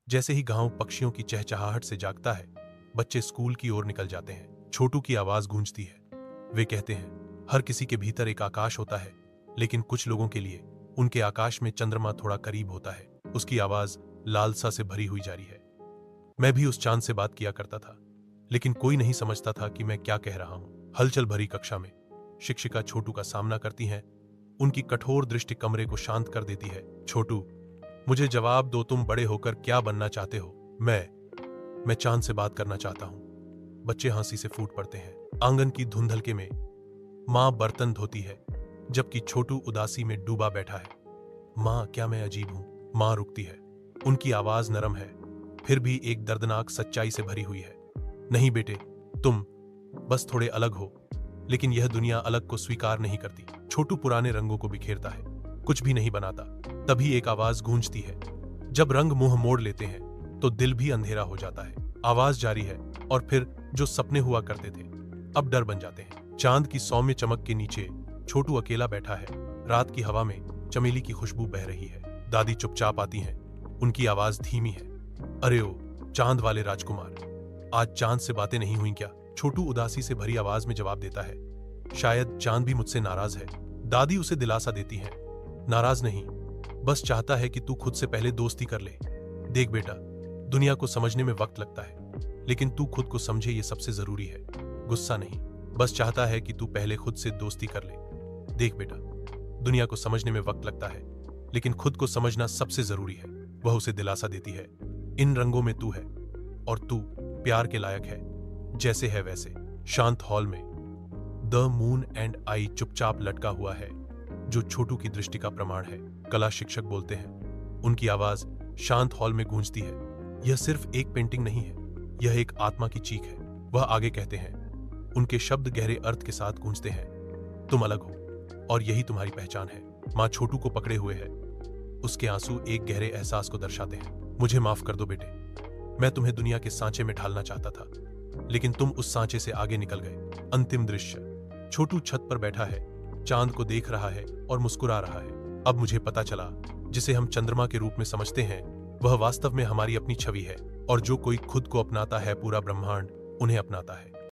जैसे ही गांव पक्षियों की चहचहाहट से जागता है, बच्चे स्कूल की ओर निकल जाते हैं। छोटू की आवाज गूंजती है। वे कहते हैं, हर किसी के भीतर एक आकाश होता है, लेकिन कुछ लोगों के लिए उनके आकाश में चंद्रमा थोड़ा करीब होता है। उसकी आवाज लालसा से भरी हुई जारी है। मैं भी उस चांद से बात किया करता था, लेकिन कोई नहीं समझता था कि मैं क्या कह रहा हूं। हलचल भरी कक्षा में शिक्षिका छोटू का सामना करती हैं। उनकी कठोर दृष्टि कमरे को शांत कर देती है। छोटू, मुझे जवाब दो, तुम बड़े होकर क्या बनना चाहते हो? मैं चांद से बात करना चाहता हूं। बच्चे हंसी से फूट पड़ते हैं। आंगन की धुंध हल्के में मां बर्तन धोती है, जबकि छोटू उदासी में डूबा बैठा है। मां, क्या मैं अजीब हूं? मां रुकती है। उनकी आवाज नरम है, फिर भी एक दर्दनाक सच्चाई से भरी हुई है। नहीं बेटे, तुम बस थोड़े अलग हो, लेकिन यह दुनिया अलग को स्वीकार नहीं करती। छोटू पुराने रंगों को बिखेरता है, कुछ भी नहीं बनाता। तभी एक आवाज गूंजती है। जब रंग मुंह मोड़ लेते हैं तो दिल भी अंधेरा हो जाता है। आवाज जारी है, और फिर जो सपने हुआ करते थे अब डर बन जाते हैं। चांद की सौम्य चमक के नीचे छोटू अकेला बैठा है। रात की हवा में चमेली की खुशबू बह रही है। दादी चुपचाप आती हैं। उनकी आवाज धीमी है। अरे ओ चांद वाले राजकुमार, आज चांद से बातें नहीं हुई क्या? छोटू उदासी से भरी आवाज में जवाब देता है, शायद चांद भी मुझसे नाराज है। दादी उसे दिलासा देती है, नाराज नहीं, बस चाहता है कि तू खुद से पहले दोस्ती कर ले। देख बेटा, दुनिया को समझने में वक्त लगता है, लेकिन तू खुद को समझे, ये सबसे जरूरी है। गुस्सा नहीं, बस चाहता है कि तू पहले खुद से दोस्ती कर ले। देख बेटा, दुनिया को समझने में वक्त लगता है, लेकिन खुद को समझना सबसे जरूरी है। वह उसे दिलासा देती है, इन रंगों में तू है, और तू प्यार के लायक है, जैसे है वैसे। शांत हॉल में द मून एंड आई चुपचाप लटका हुआ है, जो छोटू की दृष्टि का प्रमाण है। कला शिक्षक बोलते हैं। उनकी आवाज शांत हॉल में गूंजती है। यह सिर्फ एक पेंटिंग नहीं है, यह एक आत्मा की चीख है। वह आगे कहते हैं, उनके शब्द गहरे अर्थ के साथ गूंजते हैं। तुम अलग हो, और यही तुम्हारी पहचान है। मां छोटू को पकड़े हुए है। उसके आंसू एक गहरे एहसास को दर्शाते हैं। मुझे माफ कर दो बेटे, मैं तुम्हें दुनिया के सांचे में ढालना चाहता था, लेकिन तुम उस सांचे से आगे निकल गए। अंतिम दृश्य, छोटू छत पर बैठा है, चांद को देख रहा है और मुस्कुरा रहा है। अब मुझे पता चला, जिसे हम चंद्रमा के रूप में समझते हैं, वह वास्तव में हमारी अपनी छवि है, और जो कोई खुद को अपनाता है, पूरा ब्रह्मांड उन्हें अपनाता है।